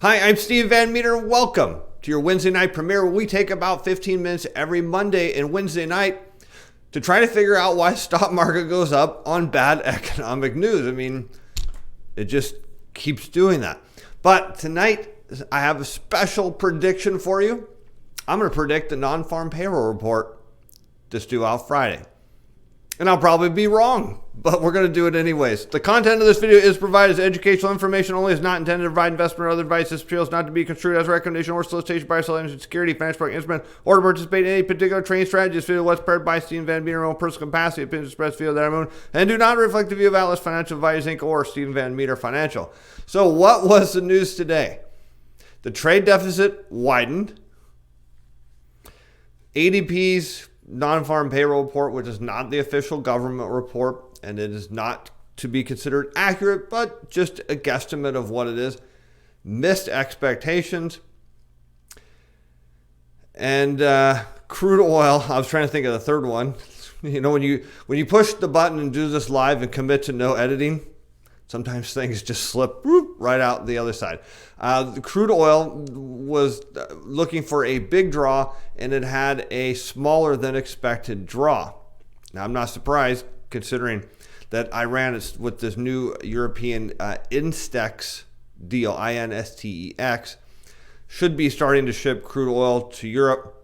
Hi, I'm Steven Van Metre. Welcome to your Wednesday night premiere, where we take about 15 minutes every Monday and Wednesday night to try to figure out why the stock market goes up on bad economic news. I mean, it just keeps doing that. But tonight, I have a special prediction for you. I'm going to predict the Nonfarm payroll report that's due out Friday. And I'll probably be wrong, but we're going to do it anyways. The content of this video is provided as educational information only. Is not intended to provide investment or other advice. This material is not to be construed as a recommendation or solicitation by selling security, financial product, instrument, or to participate in any particular trading strategy. This video was prepared by Steven Van Metre, own personal capacity, opinions expressed via that own, and do not reflect the view of Atlas Financial Advisors Inc. or Steven Van Metre Financial. So what was the news today? The trade deficit widened. ADP's non-farm payroll report, which is not the official government report, and it is not to be considered accurate, but just a guesstimate of what it is, missed expectations. And crude oil, I was trying to think of the third one. You know, when you push the button and do this live and commit to no editing, sometimes things just slip right out the other side. The crude oil was looking for a big draw, and it had a smaller than expected draw. Now, I'm not surprised, considering that Iran is with this new European Instex deal, INSTEX, should be starting to ship crude oil to Europe.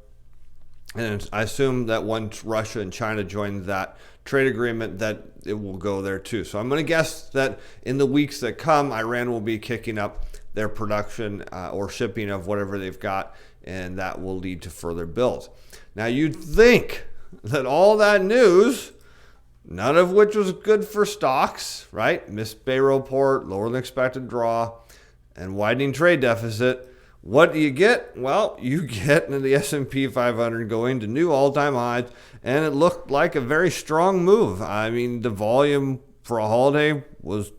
And I assume that once Russia and China join that trade agreement, that it will go there too. So I'm going to guess that in the weeks that come, Iran will be kicking up their production or shipping of whatever they've got, and that will lead to further builds. Now, you'd think that all that news, none of which was good for stocks, right? Missed payroll report, lower than expected draw, and widening trade deficit. What do you get? Well, you get the S&P 500 going to new all-time highs, and it looked like a very strong move. I mean, the volume for a holiday was,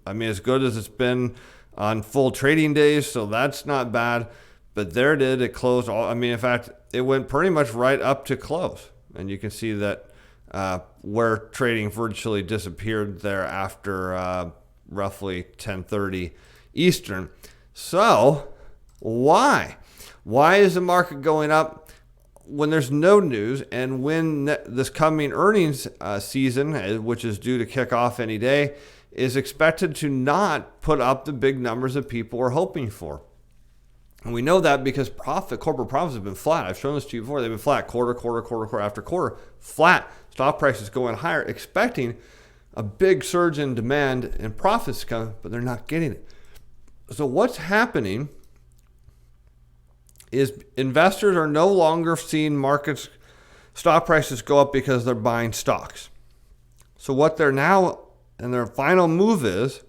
as good as it's been on full trading days, so that's not bad. But there it is. It closed all. In fact, it went pretty much right up to close, and you can see that where trading virtually disappeared there after roughly 10:30 Eastern. So why is the market going up when there's no news, and when this coming earnings season, which is due to kick off any day, is expected to not put up the big numbers that people are hoping for? And we know that because corporate profits have been flat. I've shown this to you before. They've been flat quarter after quarter, flat. Stock prices going higher, expecting a big surge in demand and profits to come, but they're not getting it. So what's happening is investors are no longer seeing stock prices go up because they're buying stocks. So what they're now, and their final move is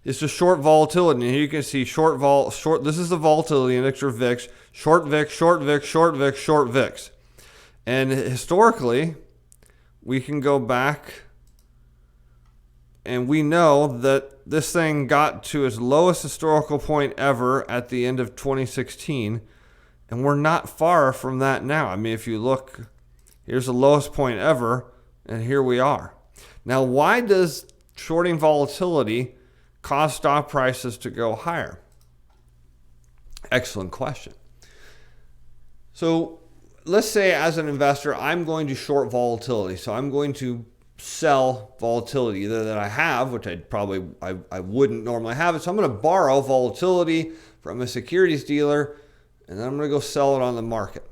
to short volatility. And here you can see short. This is the volatility index, or VIX, short VIX, short VIX, short VIX, short VIX. And historically, we can go back and we know that this thing got to its lowest historical point ever at the end of 2016. And we're not far from that now. If you look, here's the lowest point ever, and here we are. Now, why does shorting volatility cause stock prices to go higher? Excellent question. So let's say, as an investor, I'm going to short volatility. So I'm going to sell volatility, either that I have, which I wouldn't normally have it. So I'm going to borrow volatility from a securities dealer, and then I'm going to go sell it on the market.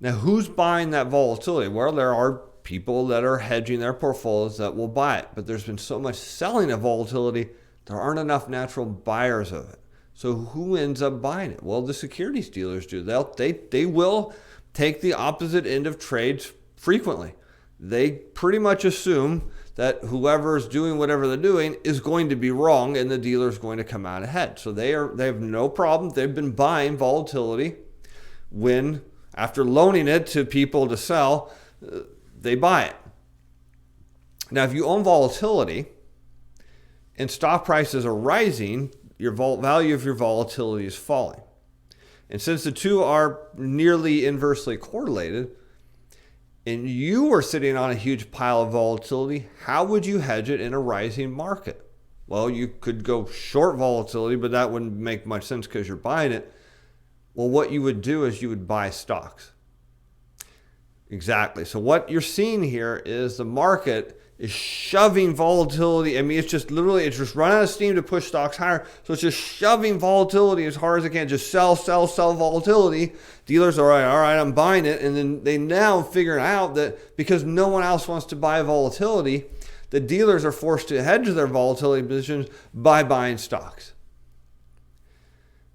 Now, who's buying that volatility? Well, there are people that are hedging their portfolios that will buy it. But there's been so much selling of volatility, there aren't enough natural buyers of it. So who ends up buying it? Well, the securities dealers do. They will take the opposite end of trades frequently. They pretty much assume that whoever is doing whatever they're doing is going to be wrong, and the dealer is going to come out ahead. So they have no problem. They've been buying volatility when, after loaning it to people to sell, they buy it. Now, if you own volatility and stock prices are rising, your value of your volatility is falling. And since the two are nearly inversely correlated, and you are sitting on a huge pile of volatility, how would you hedge it in a rising market? Well, you could go short volatility, but that wouldn't make much sense because you're buying it. Well, what you would do is you would buy stocks. Exactly. So what you're seeing here is the market is shoving volatility. I mean, it's just run out of steam to push stocks higher. So it's just shoving volatility as hard as it can. Just sell volatility. Dealers are all right, I'm buying it. And then they now figure out that because no one else wants to buy volatility, the dealers are forced to hedge their volatility positions by buying stocks.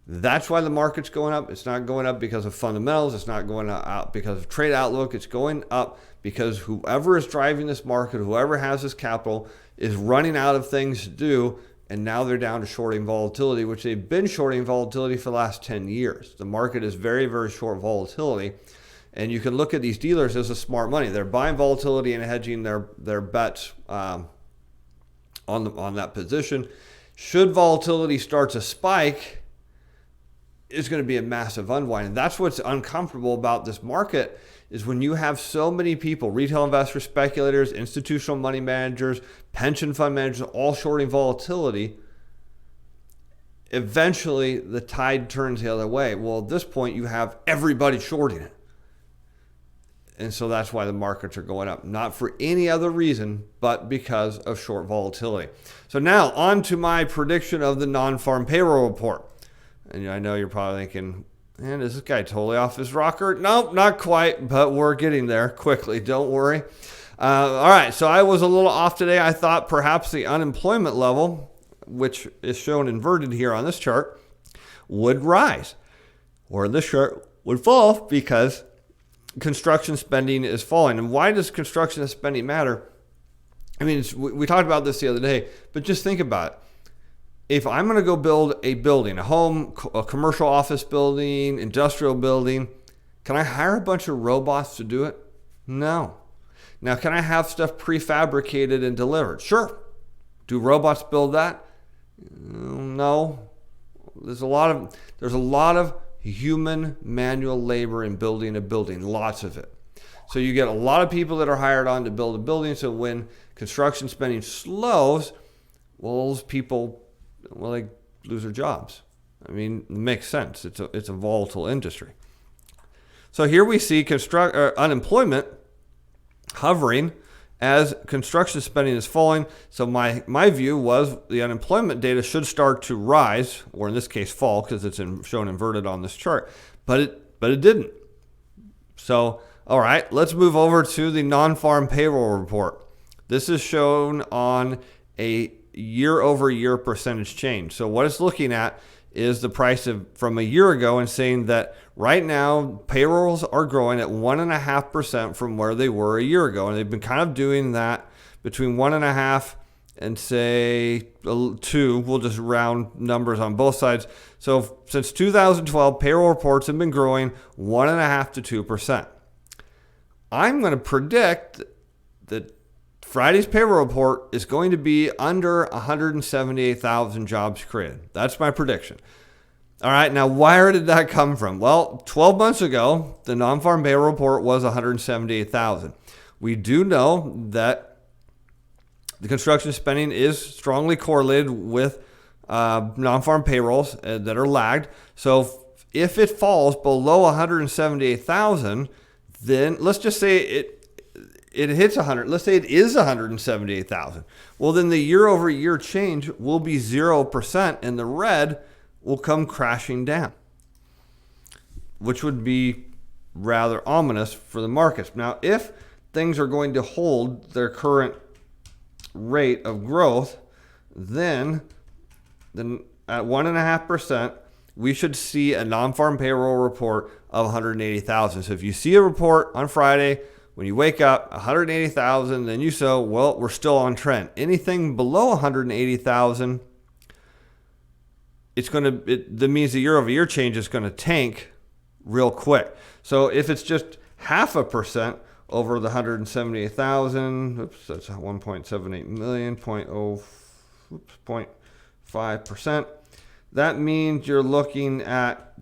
That's why the market's going up. It's not going up because of fundamentals. It's not going up because of trade outlook. It's going up because whoever is driving this market, whoever has this capital, is running out of things to do, and now they're down to shorting volatility, which they've been shorting volatility for the last 10 years. The market is very, very short volatility, and you can look at these dealers as a smart money. They're buying volatility and hedging their bets on that position. Should volatility start to spike, is going to be a massive unwind. And that's what's uncomfortable about this market is when you have so many people, retail investors, speculators, institutional money managers, pension fund managers, all shorting volatility. Eventually, the tide turns the other way. Well, at this point, you have everybody shorting it. And so that's why the markets are going up. Not for any other reason, but because of short volatility. So now on to my prediction of the non-farm payroll report. And I know you're probably thinking, man, is this guy totally off his rocker? Nope, not quite, but we're getting there quickly. Don't worry. All right, so I was a little off today. I thought perhaps the unemployment level, which is shown inverted here on this chart, would rise. Or this chart would fall because construction spending is falling. And why does construction spending matter? I mean, we talked about this the other day, but just think about it. If I'm going to go build a building, a home, a commercial office building, industrial building, can I hire a bunch of robots to do it? No. Now, can I have stuff prefabricated and delivered? Sure. Do robots build that? No. There's a lot of human manual labor in building a building, lots of it. So you get a lot of people that are hired on to build a building. So when construction spending slows, well, those people, they lose their jobs. I mean, it makes sense. It's a volatile industry. So here we see unemployment hovering as construction spending is falling. So my view was the unemployment data should start to rise, or in this case fall, because it's shown inverted on this chart. But it didn't. So all right, let's move over to the non-farm payroll report. This is shown on a year-over-year percentage change. So what it's looking at is the price from a year ago and saying that right now payrolls are growing at 1.5% from where they were a year ago. And they've been kind of doing that between 1.5 and say 2. We'll just round numbers on both sides. So since 2012, payroll reports have been growing 1.5 to 2%. I'm going to predict that Friday's payroll report is going to be under 178,000 jobs created. That's my prediction. All right, now where did that come from? Well, 12 months ago, the non-farm payroll report was 178,000. We do know that the construction spending is strongly correlated with non-farm payrolls that are lagged. So if it falls below 178,000, then let's just say it hits 100. Let's say it is 178,000. Well, then the year-over-year change will be 0%, and the red will come crashing down, which would be rather ominous for the markets. Now, if things are going to hold their current rate of growth, then at 1.5%, we should see a non-farm payroll report of 180,000. So if you see a report on Friday, when you wake up, 180,000, then you say, well, we're still on trend. Anything below 180,000, that means the year-over-year change is going to tank real quick. So if it's just 0.5% over the 178,000, that's 1.78 million, 0.5%. That means you're looking at,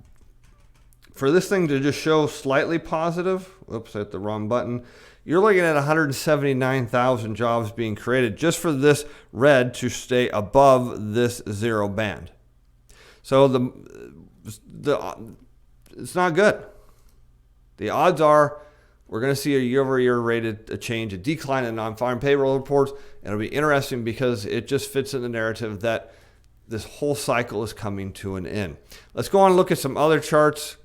for this thing to just show slightly positive, hit the wrong button, you're looking at 179,000 jobs being created just for this red to stay above this zero band. So it's not good. The odds are we're going to see a year-over-year rated change, a decline in non-farm payroll reports. And it'll be interesting because it just fits in the narrative that this whole cycle is coming to an end. Let's go on and look at some other charts.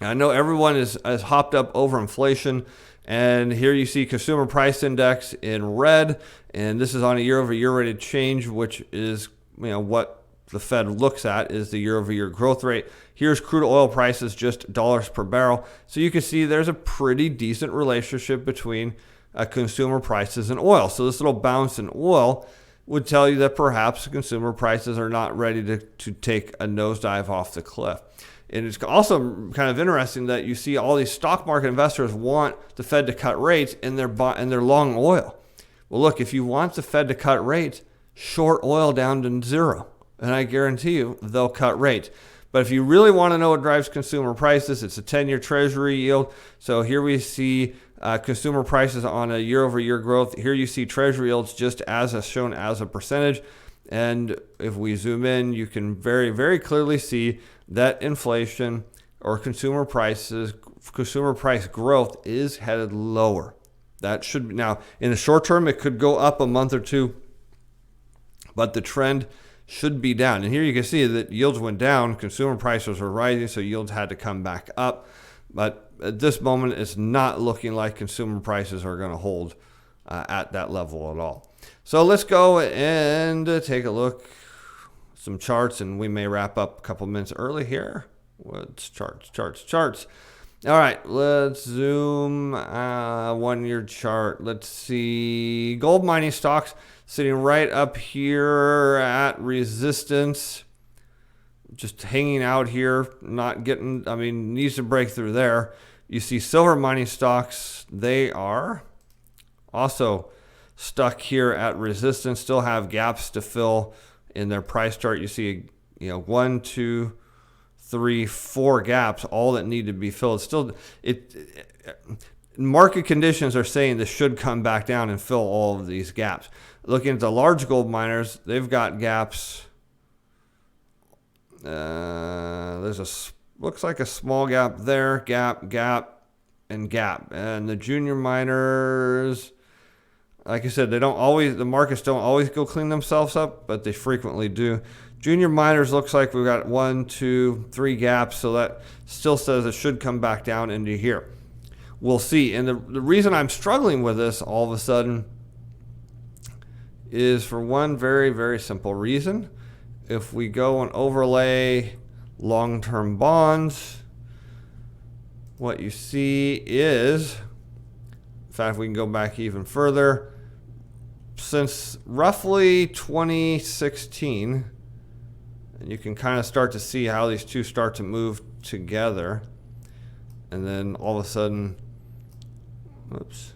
I know everyone is hopped up over inflation. And here you see consumer price index in red. And this is on a year-over-year rated change, which is what the Fed looks at is the year-over-year growth rate. Here's crude oil prices, just dollars per barrel. So you can see there's a pretty decent relationship between consumer prices and oil. So this little bounce in oil would tell you that perhaps consumer prices are not ready to take a nosedive off the cliff. And it's also kind of interesting that you see all these stock market investors want the Fed to cut rates and they're long oil. Well, look, if you want the Fed to cut rates, short oil down to zero. And I guarantee you they'll cut rates. But if you really want to know what drives consumer prices, it's a 10-year Treasury yield. So here we see consumer prices on a year-over-year growth. Here you see Treasury yields just as shown as a percentage. And if we zoom in, you can very, very clearly see that inflation or consumer price growth is headed lower. That should be, now in the short term, it could go up a month or two, but the trend should be down. And here you can see that yields went down, consumer prices were rising, so yields had to come back up. But at this moment, it's not looking like consumer prices are going to hold at that level at all. So let's go and take a look at some charts, and we may wrap up a couple minutes early here. What's charts? All right, let's zoom 1 year chart. Let's see gold mining stocks sitting right up here at resistance, just hanging out here, not getting, needs to break through there. You see silver mining stocks, they are also stuck here at resistance, still have gaps to fill in their price chart. You see, 1, 2, 3, 4 gaps, all that need to be filled. Still, market conditions are saying this should come back down and fill all of these gaps. Looking at the large gold miners, they've got gaps. Looks like a small gap there, gap, and gap. And the junior miners, like I said, the markets don't always go clean themselves up, but they frequently do. Junior miners looks like we've got 1, 2, 3 gaps, so that still says it should come back down into here. We'll see. And the reason I'm struggling with this all of a sudden is for one very, very simple reason. If we go and overlay long-term bonds, what you see is, in fact, we can go back even further. Since roughly 2016, and you can kind of start to see how these two start to move together. And then all of a sudden, oops.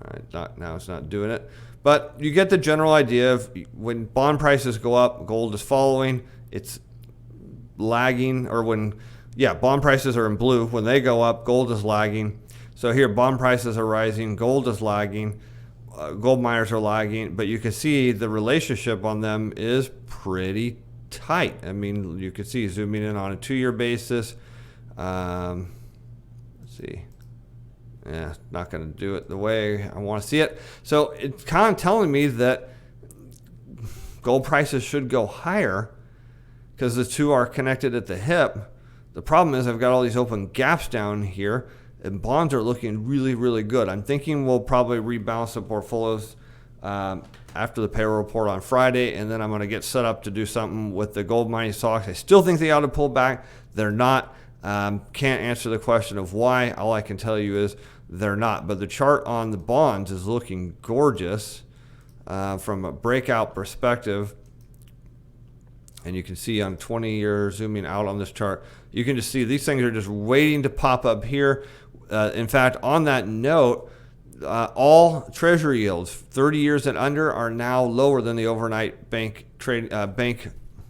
All right, now it's not doing it. But you get the general idea of when bond prices go up, gold is following. It's lagging, or bond prices are in blue. When they go up, gold is lagging. So here, bond prices are rising, gold is lagging, gold miners are lagging. But you can see the relationship on them is pretty tight. You can see zooming in on a 2-year basis. Let's see. Yeah, not going to do it the way I want to see it. So it's kind of telling me that gold prices should go higher because the two are connected at the hip. The problem is I've got all these open gaps down here, and bonds are looking really, really good. I'm thinking we'll probably rebalance the portfolios after the payroll report on Friday, and then I'm going to get set up to do something with the gold mining stocks. I still think they ought to pull back. They're not. Can't answer the question of why. All I can tell you is they're not. But the chart on the bonds is looking gorgeous from a breakout perspective. And you can see on 20-year, zooming out on this chart, you can just see these things are just waiting to pop up here. In fact, on that note, all treasury yields 30 years and under are now lower than the overnight bank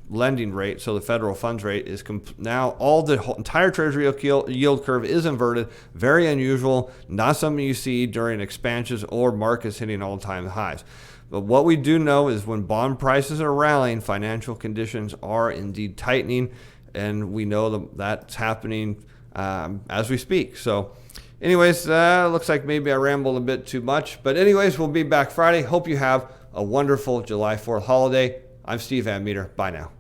lending rate, so the federal funds rate, is now all the entire Treasury yield curve is inverted. Very unusual, not something you see during expansions or markets hitting all-time highs. But what we do know is when bond prices are rallying, financial conditions are indeed tightening, and we know that's happening as we speak. So anyways, looks like maybe I rambled a bit too much. But anyways, we'll be back Friday. Hope you have a wonderful July 4th holiday. I'm Steve Van Metre. Bye now.